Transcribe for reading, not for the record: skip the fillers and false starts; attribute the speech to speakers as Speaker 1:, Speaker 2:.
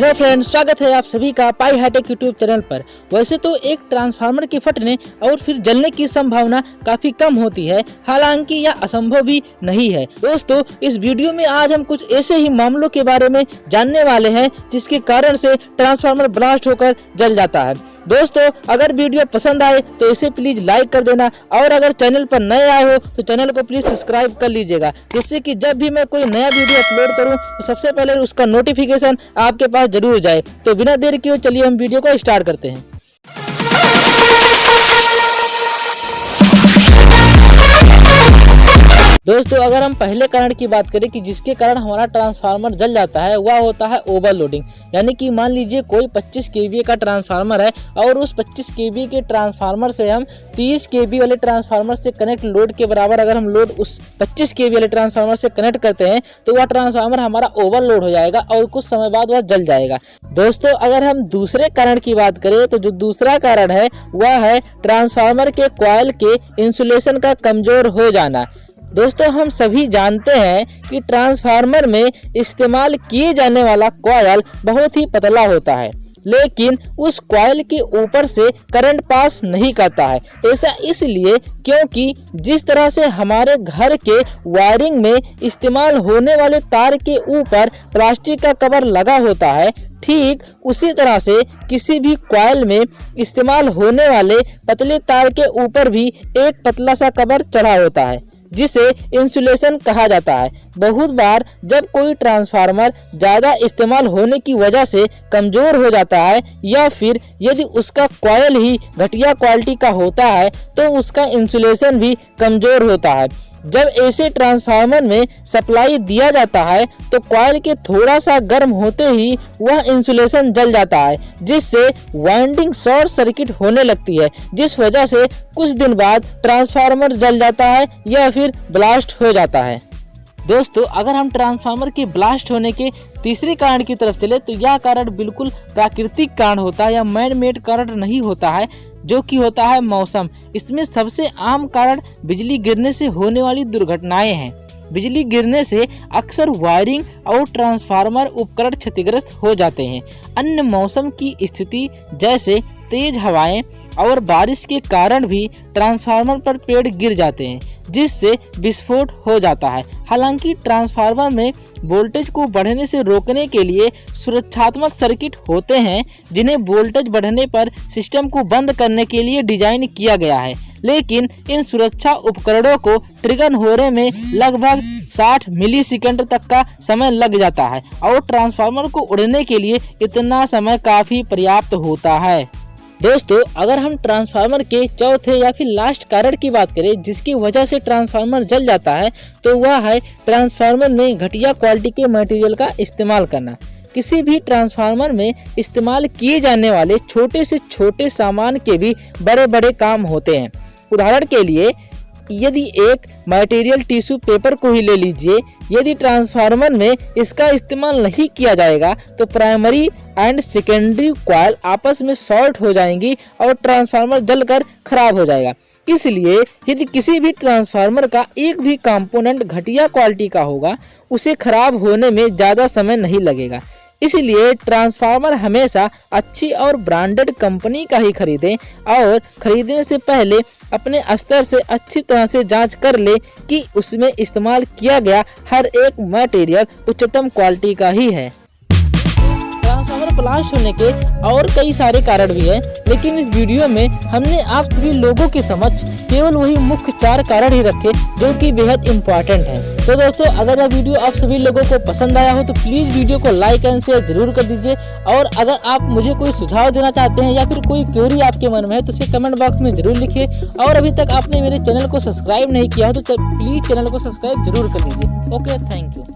Speaker 1: Hello friends, स्वागत है आप सभी का पाई हाईटेक यूट्यूब चैनल पर। वैसे तो एक ट्रांसफार्मर के फटने और फिर जलने की संभावना काफी कम होती है, हालांकि यह असंभव भी नहीं है। दोस्तों, इस वीडियो में आज हम कुछ ऐसे ही मामलों के बारे में जानने वाले हैं जिसके कारण से ट्रांसफार्मर ब्लास्ट होकर जल जाता है। दोस्तों, अगर वीडियो पसंद आए तो इसे प्लीज लाइक कर देना और अगर चैनल पर नए आए हो तो चैनल को प्लीज सब्सक्राइब कर लीजिएगा, जिससे कि जब भी मैं कोई नया वीडियो अपलोड करूं तो सबसे पहले उसका नोटिफिकेशन आपके पास जरूर जाए। तो बिना देर किए चलिए हम वीडियो को स्टार्ट करते हैं। दोस्तों, अगर हम पहले कारण की बात करें कि जिसके कारण हमारा ट्रांसफार्मर जल जाता है, वह होता है ओवरलोडिंग। यानी कि मान लीजिए कोई 25 kVA का ट्रांसफार्मर है और उस 25 kVA के ट्रांसफार्मर से हम 30 kV वाले ट्रांसफार्मर से कनेक्ट लोड के बराबर अगर हम लोड उस 25 kV वाले ट्रांसफार्मर से कनेक्ट करते हैं तो वह ट्रांसफार्मर हमारा ओवरलोड हो जाएगा और कुछ समय बाद वह जल जाएगा। दोस्तों, अगर हम दूसरे कारण की बात करें तो जो दूसरा कारण है वह है ट्रांसफार्मर के कॉइल के इंसुलेशन का कमजोर हो जाना। दोस्तों, हम सभी जानते हैं कि ट्रांसफार्मर में इस्तेमाल किए जाने वाला कॉइल बहुत ही पतला होता है, लेकिन उस कॉइल के ऊपर से करंट पास नहीं करता है। ऐसा इसलिए क्योंकि जिस तरह से हमारे घर के वायरिंग में इस्तेमाल होने वाले तार के ऊपर प्लास्टिक का कवर लगा होता है, ठीक उसी तरह से किसी भी कॉइल में इस्तेमाल होने वाले पतले तार के ऊपर भी एक पतला सा कवर चढ़ा होता है, जिसे इंसुलेशन कहा जाता है। बहुत बार जब कोई ट्रांसफार्मर ज़्यादा इस्तेमाल होने की वजह से कमज़ोर हो जाता है या फिर यदि उसका कॉइल ही घटिया क्वालिटी का होता है तो उसका इंसुलेशन भी कमज़ोर होता है। जब ऐसे ट्रांसफार्मर में सप्लाई दिया जाता है तो कॉइल के थोड़ा सा गर्म होते ही वह इंसुलेशन जल जाता है, जिससे वाइंडिंग शॉर्ट सर्किट होने लगती है, जिस वजह से कुछ दिन बाद ट्रांसफार्मर जल जाता है या फिर ब्लास्ट हो जाता है। दोस्तों, अगर हम ट्रांसफार्मर के ब्लास्ट होने के तीसरे कारण की तरफ चले तो यह कारण बिल्कुल प्राकृतिक कारण होता है या मैन मेड कारण नहीं होता है, जो कि होता है मौसम। इसमें सबसे आम कारण बिजली गिरने से होने वाली दुर्घटनाएं हैं। बिजली गिरने से अक्सर वायरिंग और ट्रांसफार्मर उपकरण क्षतिग्रस्त हो जाते हैं। अन्य मौसम की स्थिति जैसे तेज हवाएं और बारिश के कारण भी ट्रांसफार्मर पर पेड़ गिर जाते हैं, जिससे विस्फोट हो जाता है। हालांकि ट्रांसफार्मर में वोल्टेज को बढ़ने से रोकने के लिए सुरक्षात्मक सर्किट होते हैं, जिन्हें वोल्टेज बढ़ने पर सिस्टम को बंद करने के लिए डिजाइन किया गया है, लेकिन इन सुरक्षा उपकरणों को ट्रिगर होने में लगभग 60 मिलीसेकंड तक का समय लग जाता है और ट्रांसफार्मर को उड़ने के लिए इतना समय काफी पर्याप्त होता है। दोस्तों, अगर हम ट्रांसफार्मर के चौथे या फिर लास्ट कारण की बात करें जिसकी वजह से ट्रांसफार्मर जल जाता है तो वह है ट्रांसफार्मर में घटिया क्वालिटी के मटेरियल का इस्तेमाल करना। किसी भी ट्रांसफार्मर में इस्तेमाल किए जाने वाले छोटे से छोटे सामान के भी बड़े बड़े काम होते हैं। उदाहरण के लिए यदि एक मटेरियल टिश्यू पेपर को ही ले लीजिए, यदि ट्रांसफार्मर में इसका इस्तेमाल नहीं किया जाएगा तो प्राइमरी एंड सेकेंडरी कॉइल आपस में शॉर्ट हो जाएंगी और ट्रांसफार्मर जलकर खराब हो जाएगा। इसलिए यदि किसी भी ट्रांसफार्मर का एक भी कंपोनेंट घटिया क्वालिटी का होगा, उसे खराब होने में ज़्यादा समय नहीं लगेगा। इसलिए ट्रांसफार्मर हमेशा अच्छी और ब्रांडेड कंपनी का ही खरीदें और खरीदने से पहले अपने स्तर से अच्छी तरह से जांच कर ले कि उसमें इस्तेमाल किया गया हर एक मटेरियल उच्चतम क्वालिटी का ही है। ट्रांसफार्मर ब्लास्ट होने के और कई सारे कारण भी हैं, लेकिन इस वीडियो में हमने आप सभी लोगों के समक्ष केवल वही मुख्य 4 कारण ही रखे जो कि बेहद इम्पोर्टेंट है। तो दोस्तों, अगर यह वीडियो आप सभी लोगों को पसंद आया हो तो प्लीज वीडियो को लाइक एंड शेयर जरूर कर दीजिए और अगर आप मुझे कोई सुझाव देना चाहते हैं या फिर कोई क्वेरी आपके मन में है तो उसे कमेंट बॉक्स में जरूर लिखिए और अभी तक आपने मेरे चैनल को सब्सक्राइब नहीं किया हो तो प्लीज चैनल को सब्सक्राइब जरूर कर लीजिए। Okay, thank you.